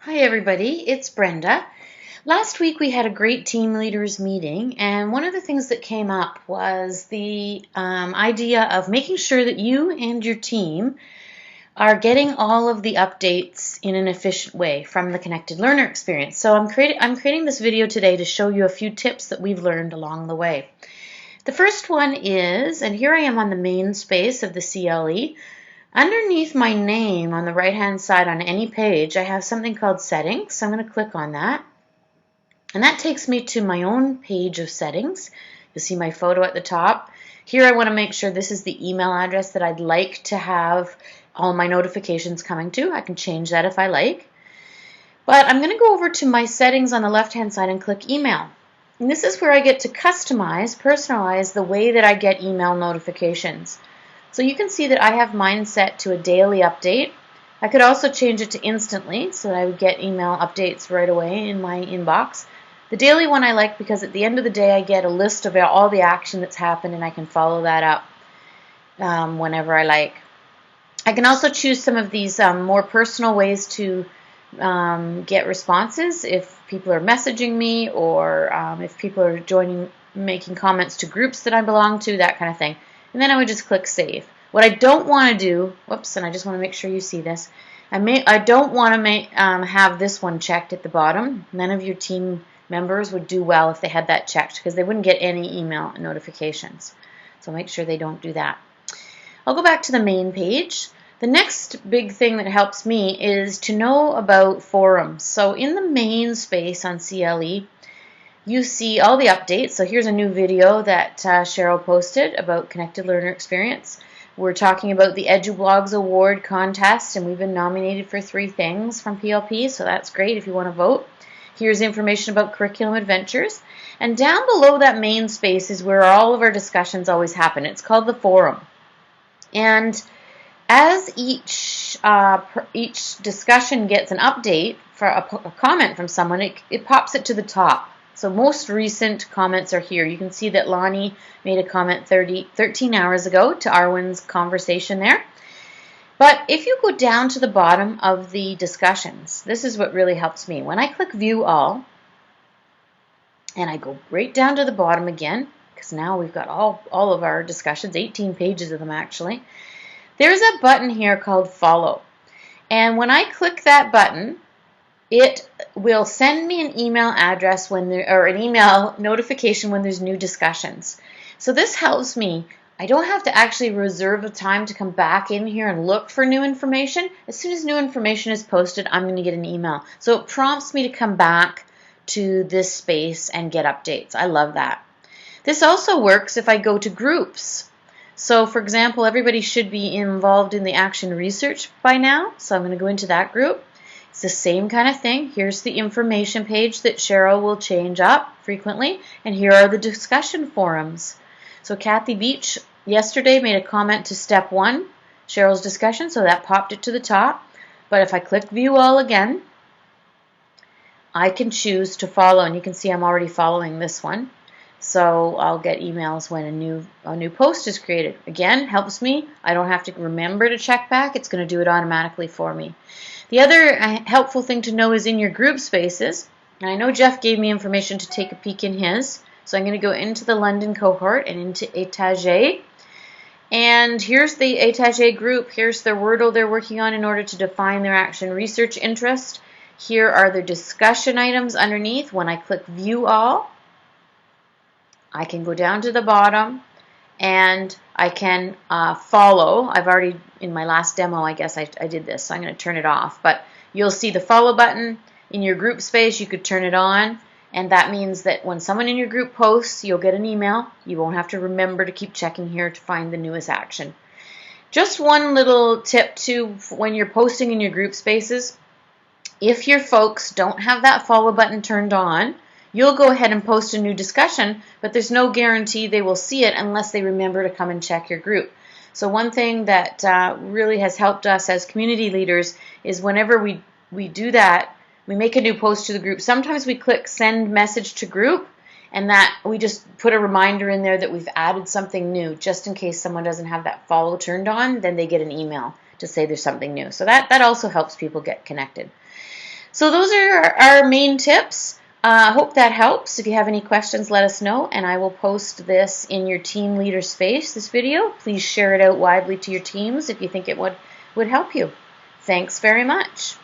Hi everybody, it's Brenda. Last week we had a great team leaders meeting, and one of the things that came up was the idea of making sure that you and your team are getting all of the updates in an efficient way from the Connected Learner experience. So I'm creating this video today to show you a few tips that we've learned along the way. The first one is, and here I am on the main space of the CLE. Underneath my name on the right-hand side on any page, I have something called settings. So I'm going to click on that. And that takes me to my own page of settings. You'll see my photo at the top. Here I want to make sure this is the email address that I'd like to have all my notifications coming to. I can change that if I like. But I'm going to go over to my settings on the left-hand side and click email. And this is where I get to customize, personalize the way that I get email notifications. So you can see that I have mine set to a daily update. I could also change it to instantly so that I would get email updates right away in my inbox. The daily one I like because at the end of the day I get a list of all the action that's happened and I can follow that up whenever I like. I can also choose some of these more personal ways to get responses if people are messaging me or if people are making comments to groups that I belong to, that kind of thing. And then I would just click save. What I don't want to do, whoops, and I just want to make sure you see this, I don't want to have this one checked at the bottom. None of your team members would do well if they had that checked because they wouldn't get any email notifications. So make sure they don't do that. I'll go back to the main page. The next big thing that helps me is to know about forums. So in the main space on CLE, you see all the updates. So here's a new video that Cheryl posted about Connected Learner Experience. We're talking about the EduBlogs Award contest, and we've been nominated for 3 things from PLP, so that's great if you want to vote. Here's information about Curriculum Adventures. And down below that main space is where all of our discussions always happen. It's called the forum. And as each discussion gets an update for a comment from someone, it pops it to the top. So most recent comments are here. You can see that Lonnie made a comment 13 hours ago to Arwen's conversation there. But if you go down to the bottom of the discussions, this is what really helps me. When I click View All, and I go right down to the bottom again, because now we've got all of our discussions, 18 pages of them actually, there's a button here called Follow. And when I click that button, it will send me an email address or an email notification when there's new discussions. So this helps me. I don't have to actually reserve a time to come back in here and look for new information. As soon as new information is posted, I'm going to get an email. So it prompts me to come back to this space and get updates. I love that. This also works if I go to groups. So for example, everybody should be involved in the action research by now. So I'm going to go into that group. It's the same kind of thing. Here's the information page that Cheryl will change up frequently, and here are the discussion forums. So Kathy Beach yesterday made a comment to step 1, Cheryl's discussion, so that popped it to the top. But if I click View All again, I can choose to follow, and you can see I'm already following this one. So I'll get emails when a new post is created. Again, helps me. I don't have to remember to check back. It's going to do it automatically for me. The other helpful thing to know is in your group spaces. And I know Jeff gave me information to take a peek in his. So I'm going to go into the London cohort and into Étagé. And here's the Étagé group. Here's the Wordle they're working on in order to define their action research interest. Here are their discussion items underneath. When I click View All, I can go down to the bottom and I can follow. I've already, in my last demo, I guess I did this, so I'm going to turn it off. But you'll see the follow button in your group space. You could turn it on, and that means that when someone in your group posts, you'll get an email. You won't have to remember to keep checking here to find the newest action. Just one little tip too, when you're posting in your group spaces, if your folks don't have that follow button turned on, you'll go ahead and post a new discussion, but there's no guarantee they will see it unless they remember to come and check your group. So one thing that really has helped us as community leaders is whenever we do that, we make a new post to the group. Sometimes we click Send Message to Group, and that we just put a reminder in there that we've added something new, just in case someone doesn't have that follow turned on, then they get an email to say there's something new. So that also helps people get connected. So those are our main tips. Hope that helps. If you have any questions, let us know, and I will post this in your team leader space, this video. Please share it out widely to your teams if you think it would help you. Thanks very much.